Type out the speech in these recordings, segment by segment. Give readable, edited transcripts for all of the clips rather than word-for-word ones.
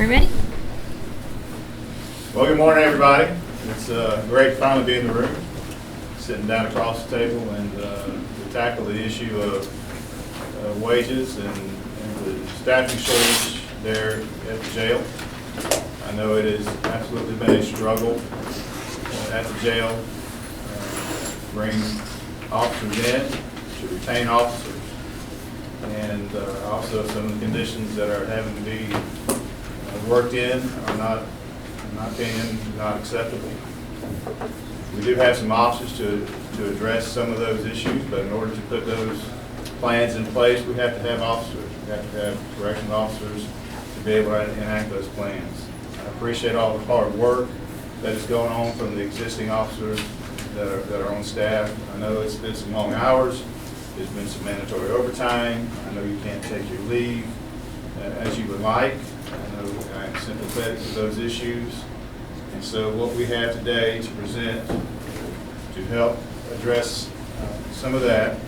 We're ready? Well, good morning, everybody. It's great to finally be in the room, sitting down across the table and to tackle the issue of wages and the staffing shortage there at the jail. I know it has absolutely been a struggle at the jail, bring officers in, to retain officers, and also some of the conditions that are having to be worked in are not acceptable. We do have some options to address some of those issues, but in order to put those plans in place, we have to have officers. We have to have correctional officers to be able to enact those plans. I appreciate all the hard work that is going on from the existing officers that are on staff. I know it's been some long hours. There's been some mandatory overtime. I know you can't take your leave as you would like. I know I'm sympathetic to those issues. And so what we have today to present to help address some of that,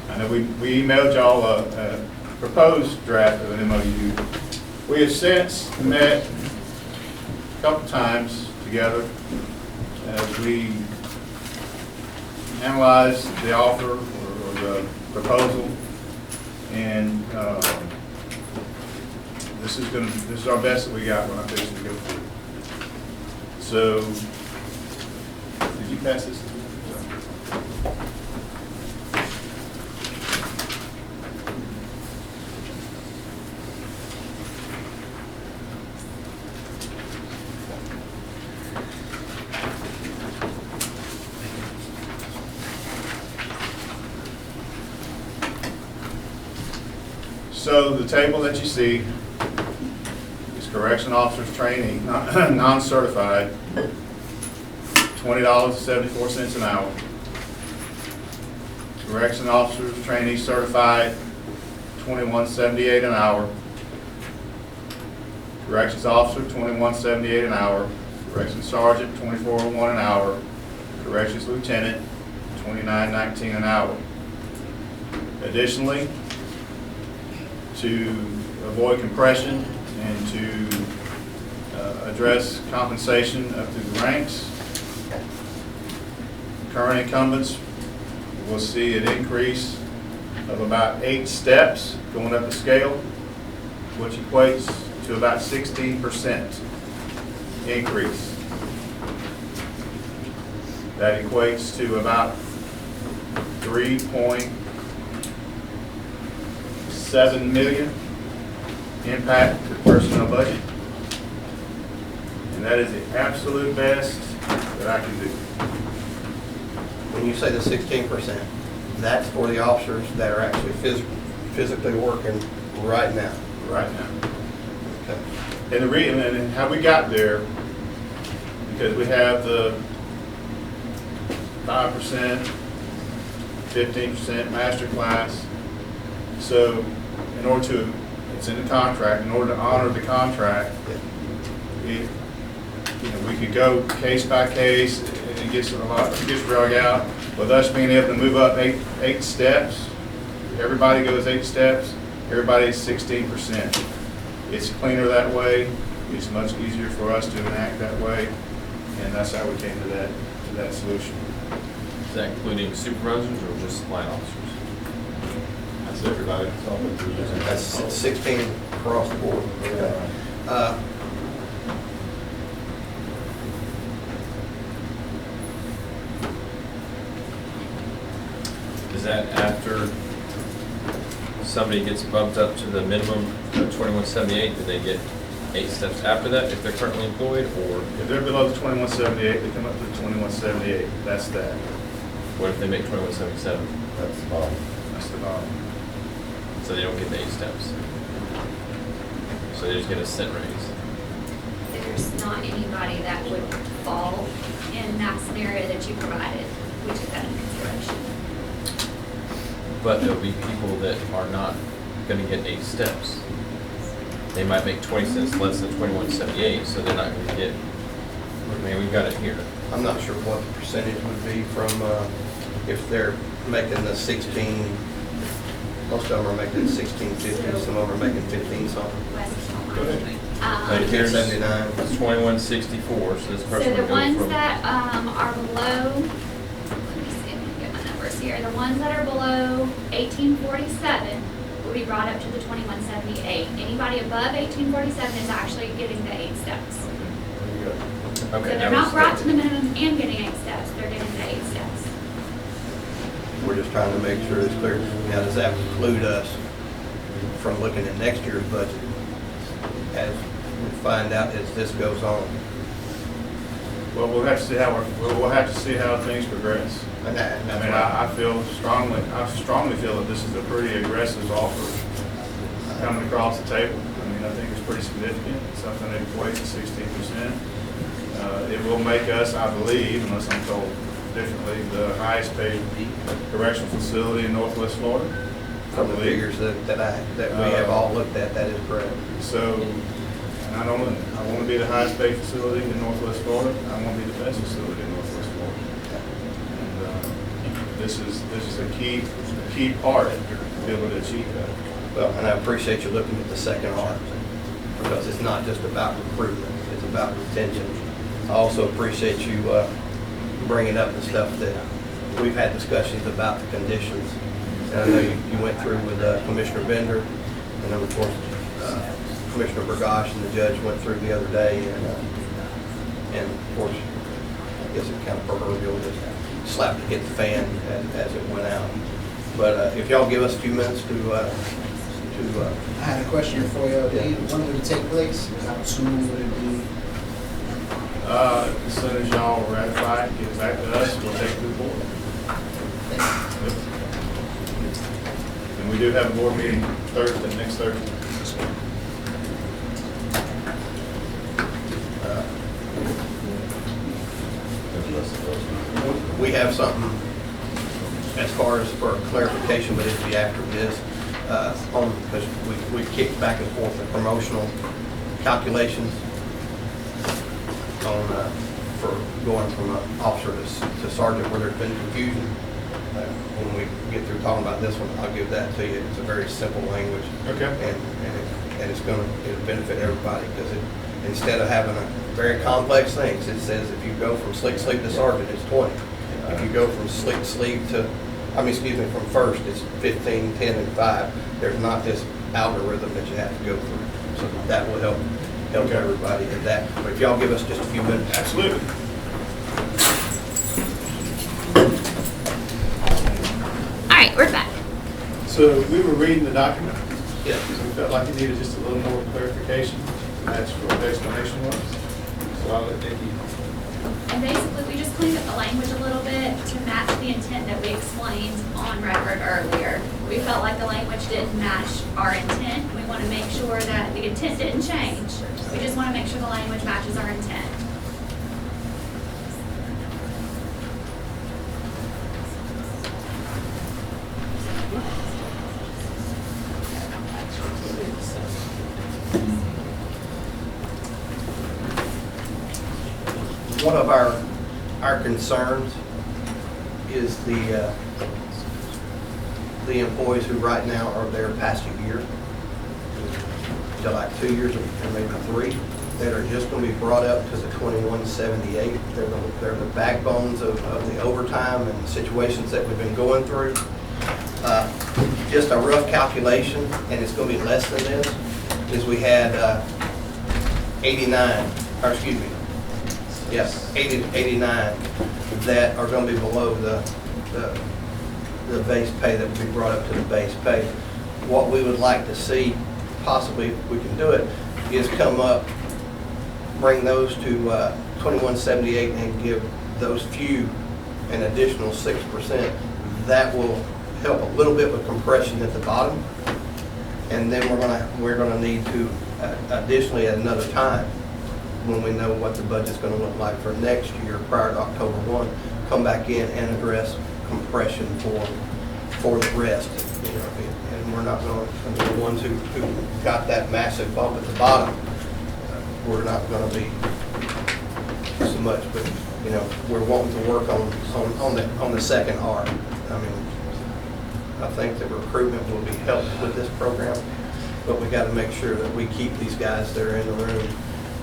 I know we emailed y'all a proposed draft of an MOU. We have since met a couple times together as we analyze the offer or the proposal, and this is our best that we got when I fixed to go through. So, did you pass this? So the table that you see is correction officers trainee, non-certified, $20.74 an hour. Correction officers trainee certified, $21.78 an hour. Corrections officer, $21.78 an hour. Corrections sergeant, $24.01 an hour. Corrections lieutenant, $29.19 an hour. Additionally, to avoid compression and to address compensation up through the ranks, current incumbents will see an increase of about 8 steps going up the scale, which equates to about 16% increase. That equates to about 3.7 million impact to the personnel budget, and that is the absolute best that I can do. When you say the 16%, that's for the officers that are actually physically working right now. Right now. Okay. And the reason and how we got there, because we have the 5%, 15% master class. So in order to, it's in the contract, in order to honor the contract, we could go case by case, and it gets drug out. With us being able to move up eight steps, everybody goes 8 steps, everybody is 16%. It's cleaner that way. It's much easier for us to enact that way, and that's how we came to that solution. Is that including supervisors or just line officers? That's everybody. That's 16 across the board. Okay. Is that after somebody gets bumped up to the minimum of 2178? Do they get 8 steps after that if they're currently employed, or If they're below the 2178, they come up to the 2178. That's that. what if they make 2177? That's the bottom. That's the bottom. So they don't get the 8 steps. So they just get a cent raise. There's not anybody that would fall in that scenario that you provided. We took that into consideration. But there'll be people that are not going to get 8 steps. They might make 20 cents less than 2178, so they're not going to get. I mean, we've got it here. I'm not sure what the percentage would be from if they're making the 16. Most of them are making 16.50. Some of them are making 15 something. Wes, Go ahead. Here's 79. It's 2164, so this So person the would go ones from. that, are below, let me see if I can get my numbers here, the ones that are below 1847 will be brought up to the 2178. Anybody above 1847 is actually getting the 8 steps. There you go. So Okay, they're now not brought to the minimum and getting 8 steps, they're getting the 8 steps. We're just trying to make sure it's clear. Now, does that preclude us from looking at next year's budget as we find out as this goes on? Well, we'll have to see we'll have to see how things progress. And that's I mean, why- I strongly feel that this is a pretty aggressive offer coming across the table. I mean, I think it's pretty significant, it's something that equates to 16%. It will make us, I believe, unless I'm told differently, the highest paid correctional facility in Northwest Florida. I From the believe. figures that we have all looked at, that is correct. So, and I want to be the highest paid facility in Northwest Florida. I want to be the best facility in Northwest Florida. And this is a key part to be able to achieve that. Well, and I appreciate you looking at the second arm, because it's not just about recruitment, it's about retention. I also appreciate you bringing up the stuff that we've had discussions about the conditions. And I know you went through with Commissioner Bender, and then of course Commissioner Burgosh and the judge went through the other day, and of course, I guess it kind of proverbial, just slapped to hit the fan as it went out. But if y'all give us a few minutes to I had a question for you. When would it take place? How soon would it be? As soon as y'all ratify it, get it back to us, we'll take it to the board. Yep. And we do have a board meeting next Thursday. We have something as far as for clarification, but it'll be after this, because we kicked back and forth the promotional calculations on, for going from an officer to sergeant where there's been confusion. When we get through talking about this one, I'll give that to you. It's a very simple language. Okay. And it'll benefit everybody, because instead of having a very complex things, it says if you go from slick sleeve to sergeant, it's 20. If you go from slick sleeve from first, it's 15, 10, and 5. There's not this algorithm that you have to go through. So that will help Okay. everybody at that. But if y'all give us just a few minutes. Absolutely. All right, we're back. So we were reading the document. Yeah. So we felt like it needed just a little more clarification. That's what the explanation was. So I'll let Vicki. And basically, we just cleaned up the language a little bit to match the intent that we explained on record earlier. We felt like the language didn't match our intent. We want to make sure that the intent didn't change. We just want to make sure the language matches our intent. One of our concerns is the employees who right now are there past a year, to like 2 years or maybe 3, that are just going to be brought up to the 2178. They're the backbones of the overtime and the situations that we've been going through. Just a rough calculation, and it's going to be less than this, is we had 89 that are going to be below the base pay that would be brought up to the base pay. What we would like to see, possibly if we can do it, is come up, bring those to 2178 and give those few an additional 6%. That will help a little bit with compression at the bottom. And then we're gonna need to additionally at another time, when we know what the budget's gonna look like for next year prior to October 1, come back in and address compression for the rest. You know, and we're not going, the ones who got that massive bump at the bottom, we're not gonna be so much, but you know, we're wanting to work on the second arm. I mean, I think the recruitment will be helped with this program. but we gotta make sure that we keep these guys that are in the room.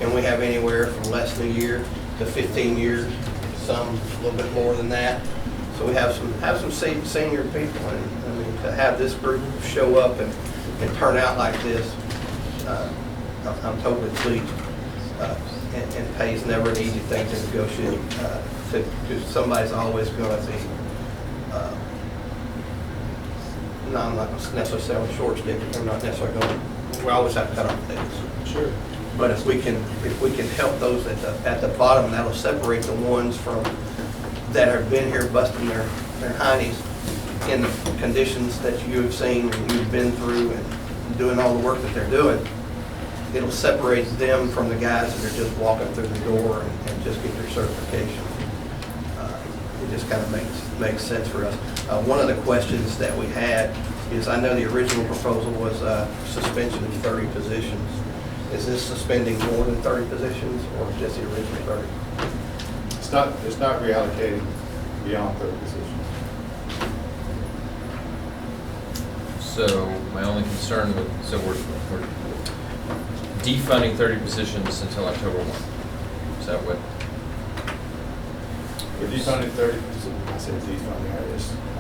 And we have anywhere from less than a year to 15 years, some a little bit more than that. So we have some senior people, and I mean, to have this group show up and turn out like this, I'm totally pleased. And pay's never an easy thing to negotiate, because somebody's always gonna be, no, I'm not necessarily short stick, I'm not necessarily going, we always have to cut off things. Sure. But if we can help those at the bottom, that'll separate the ones from, that have been here busting their heinies in the conditions that you have seen and you've been through and doing all the work that they're doing. It'll separate them from the guys that are just walking through the door and just get their certification. It just kind of makes sense for us. One of the questions that we had is, I know the original proposal was suspension of 30 positions. Is this suspending more than 30 positions, or just the original 30? It's not reallocating beyond 30 positions. So my only concern with, so we're defunding 30 positions until October 1. Is that what? We're defunding 30, I said defunding,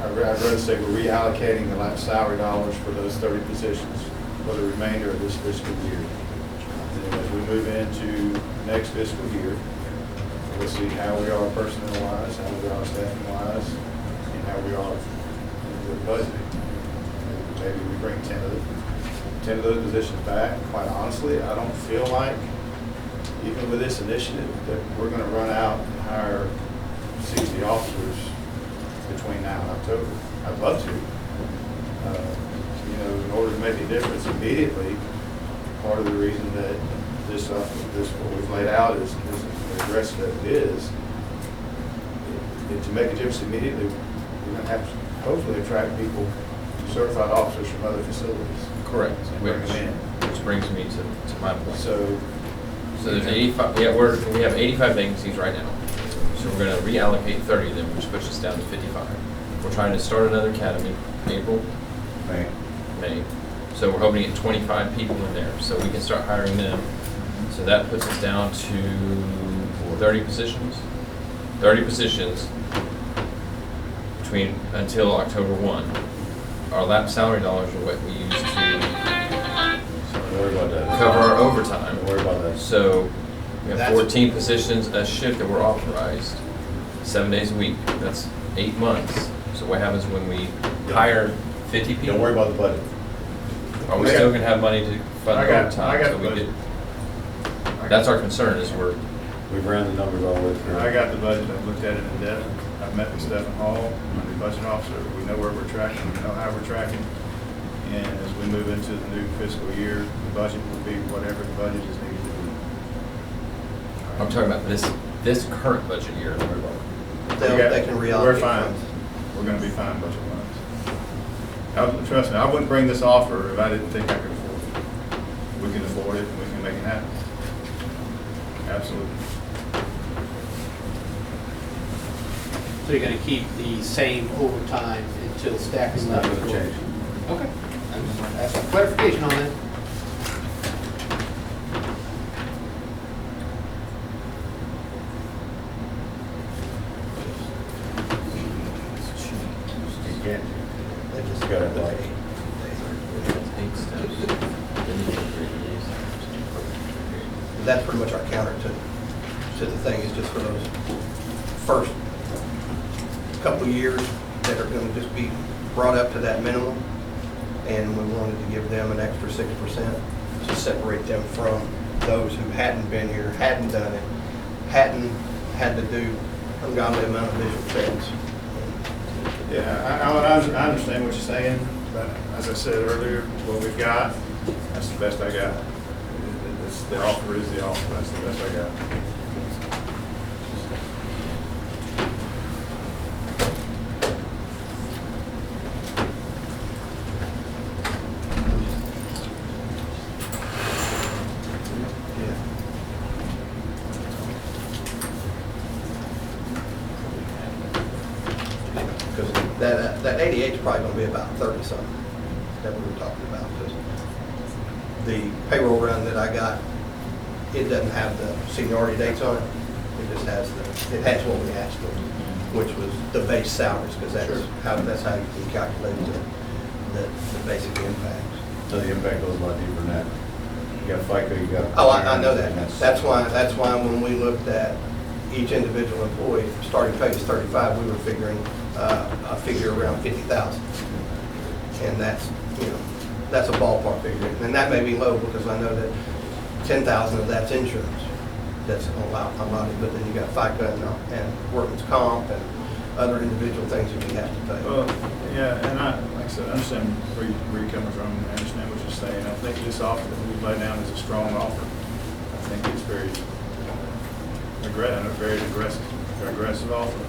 I'd rather say we're reallocating the last salary dollars for those 30 positions for the remainder of this fiscal year. And as we move into next fiscal year, we'll see how we are personnel-wise, how we are staffing-wise, and how we are with budgeting. Maybe we bring 10 of those positions back. Quite honestly, I don't feel like, even with this initiative, that we're going to run out and hire 60 officers between now and October. I'd love to. In order to make a difference immediately, part of the reason that this what we've laid out is as aggressive as it is, to make a difference immediately, we're going to have to hopefully attract people, certified officers from other facilities. Correct. And bring them in. Which brings me to my point. So there's 85, we have 85 vacancies right now. So we're gonna reallocate 30 of them, which puts us down to 55. We're trying to start another academy, April, May. So we're hoping to get 25 people in there, so we can start hiring them. So that puts us down to 30 positions. 30 positions until October 1. Our lap salary dollars are what we use to don't worry about that. cover our overtime. Don't worry about that. So we have That's- 14 positions a shift that were authorized, 7 days a week. That's 8 months. So what happens when we hire 50 people? Don't worry about the budget. Are we still gonna have money to fund I got overtime? So the we budget. That's our concern, is We've ran the numbers all the way through. I got the budget, I've looked at it in depth, I've met with Stephen Hall, my new budget officer, we know where we're tracking, we know how we're tracking. And as we move into the new fiscal year, the budget will be whatever the budget is needed to be. I'm talking about this current budget year. They can reallocate. We're fine, funds. we're gonna be fine budget-wise. Trust me, I wouldn't bring this offer if I didn't think I could afford it. We can afford it, and we can make it happen. Absolutely. So you're gonna keep the same overtime until staffing It's not levels gonna go- change. Okay. That's some clarification on that. You can't, They just Got it, like- 8 steps. Then you get 3 days. That's pretty much our counter to the thing, is just for those first couple of years that are gonna just be brought up to that minimum. And we wanted to give them an extra 6% to separate them from those who hadn't been here, hadn't done it, hadn't had to do ungodly amount of visual checks. Yeah, I understand what you're saying, but as I said earlier, what we've got, that's the best I got. The offer is the offer, that's the best I got. Yeah. Because that 88 is probably gonna be about 30 something that we were talking about. 'Cause the payroll run that I got, it doesn't have the seniority dates on it. It just has it has what we asked for, which was the base salaries, because that's how you can calculate the basic impacts. So the impact goes a lot deeper than that. You got FICA, you got. Oh, I know that. and That's why when we looked at each individual employee, starting pay is 35, we were figuring a figure around 50,000. And that's, that's a ballpark figure. And that may be low because I know that 10,000 of that's insurance. That's allowed, but then you got FICA and workman's comp and other individual things that you have to pay. Well, yeah, and like I said, I understand where you're coming from, and I understand what you're saying. I think this offer that we laid down is a strong offer. I think it's very aggressive offer,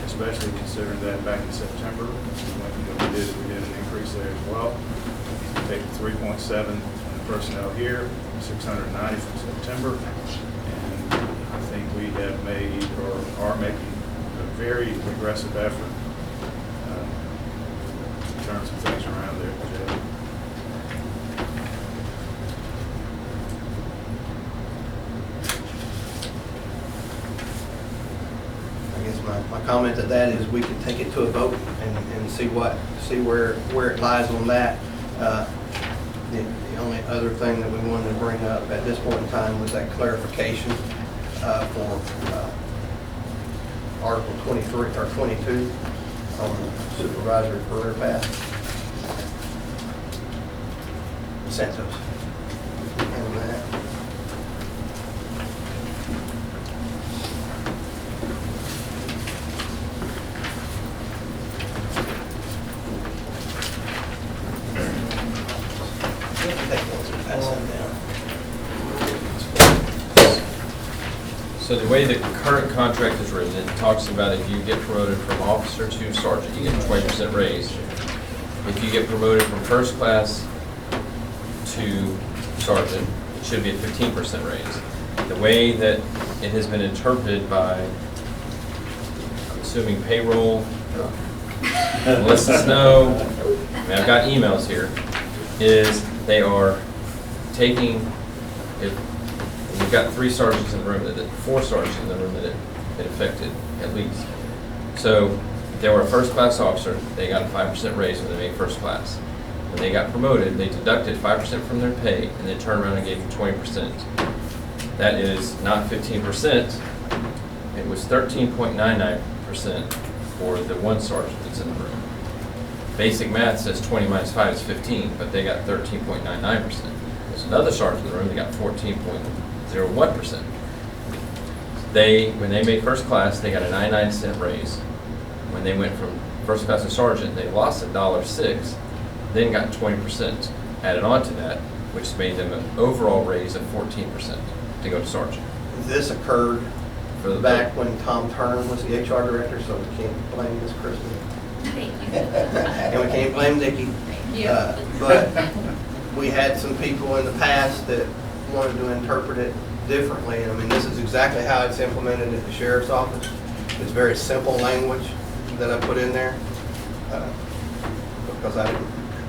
especially considering that back in September, we did an increase there as well. Take the 3.7 on the personnel here, 690 from September, and I think we have made or are making a very aggressive effort to turn some things around there, Jeff. I guess my comment to that is we could take it to a vote and see where it lies on that. The only other thing that we wanted to bring up at this point in time was that clarification for Article 23 or 22 on the supervisory career path. Santos. And that. So the way the current contract is written, it talks about if you get promoted from officer to sergeant, you get a 20% raise. If you get promoted from first class to sergeant, it should be a 15% raise. The way that it has been interpreted by, I'm assuming payroll, Melissa Snow, I mean, I've got emails here, is they are taking, if we've got 3 sergeants in the room, 4 sergeants in the room that it affected, at least. So if they were a first class officer, they got a 5% raise when they made first class. When they got promoted, they deducted 5% from their pay and then turned around and gave them 20%. That is not 15%. It was 13.99% for the 1 sergeant that's in the room. Basic math says 20 minus 5 is 15, but they got 13.99%. There's another sergeant in the room, they got 14.01%. When they made first class, they got a 99-cent raise. When they went from first class to sergeant, they lost $1.06, then got 20% added on to that, which made them an overall raise of 14% to go to sergeant. This occurred For the back when Tom Turner was the HR director, so we can't blame Ms. Kristen. Thank you. And we can't blame Nikki. Thank you. But we had some people in the past that wanted to interpret it differently. I mean, this is exactly how it's implemented at the sheriff's office. It's very simple language that I put in there because I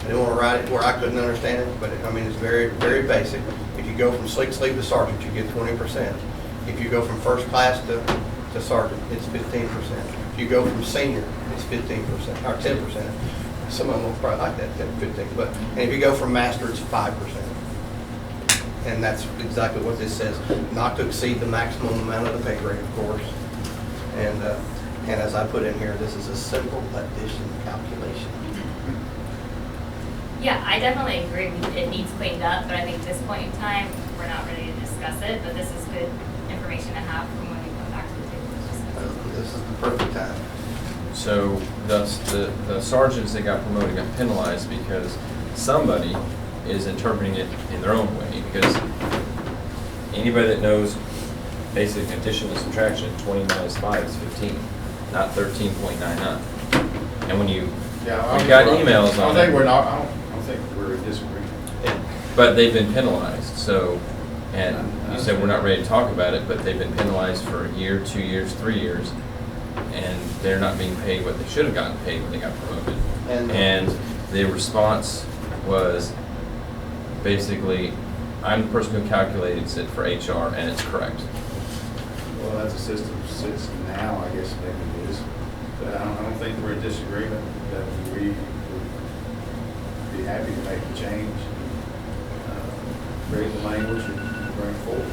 didn't want to write it where I couldn't understand it. But I mean, it's very, very basic. If you go from sleeve to sergeant, you get 20%. If you go from first class to sergeant, it's 15%. If you go from senior, it's 15% or 10%. Some of them will probably like that, 10, 15. And if you go from master, it's 5%. And that's exactly what this says, not to exceed the maximum amount of the pay grade, of course. And as I put in here, this is a simple addition calculation. Yeah, I definitely agree. It needs cleaned up, but I think at this point in time, we're not ready to discuss it. But this is good information to have from when we come back to the table to discuss it. This is the perfect time. So thus the sergeants that got promoted got penalized because somebody is interpreting it in their own way. Because anybody that knows basic addition and subtraction, 20 minus 5 is 15, not 13.99. And when you we got emails on it. I don't think we're in disagreement. But they've been penalized, so, and you said we're not ready to talk about it, but they've been penalized for a year, 2 years, 3 years, and they're not being paid what they should have gotten paid when they got promoted. And And the response was basically, I'm the person who calculates it for HR, and it's correct. Well, that's a system now, I guess maybe it is. But I don't think we're in disagreement that we would be happy to make the change, create the language and bring it forward.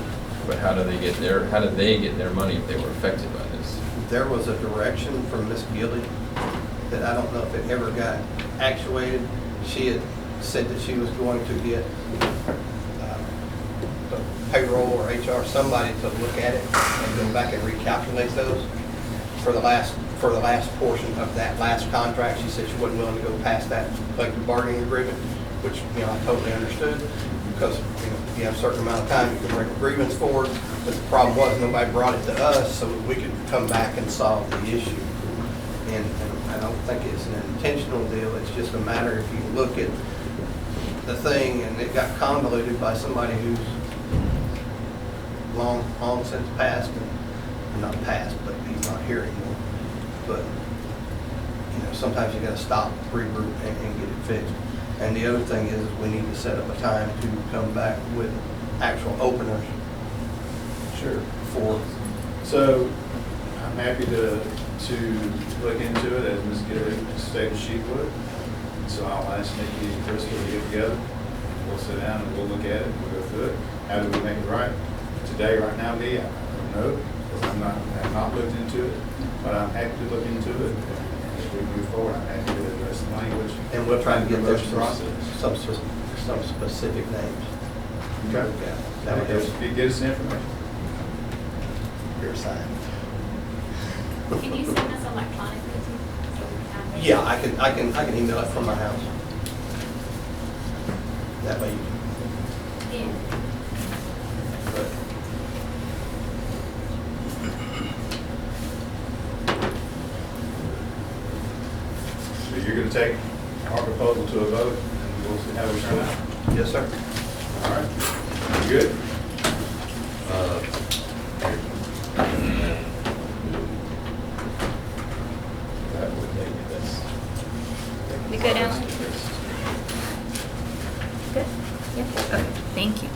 But how do they get their money if they were affected by this? There was a direction from Miss Gilly that I don't know if it ever got actuated. She had said that she was going to get the payroll or HR, somebody to look at it and go back and recalculate those for the last portion of that last contract. She said she wasn't willing to go past that collective bargaining agreement, which, you know, I totally understood, because, you know, you have a certain amount of time, you can bring a grievance forward, but the problem was nobody brought it to us so that we could come back and solve the issue. And I don't think it's an intentional deal, it's just a matter, if you look at the thing and it got convoluted by somebody who's long since passed, and not passed, but he's not here anymore. But, you know, sometimes you gotta stop, regroup, and get it fixed. And the other thing is, we need to set up a time to come back with actual openers Sure. for, So I'm happy to look into it as Ms. Gilly stated she would. So I'll ask Nikki and Crystal to get together. We'll sit down and we'll look at it, we'll go through it. How do we make it right? Today, right now, Dee, I don't know, because I have not looked into it, but I'm happy to look into it. And as we move forward, I'm happy to address the language. and we'll try to get those those process. some specific names. Okay. That would help. Get us the information. Your side. Can you send us electronically too? So we have it? Yeah, I can email it from my house. That way you can. Yeah. But So you're going to take our proposal to a vote, and we'll see how we turn out. yes, sir. All right. You good? That would make this. We good, Alan? Good? Yep. Okay, thank you.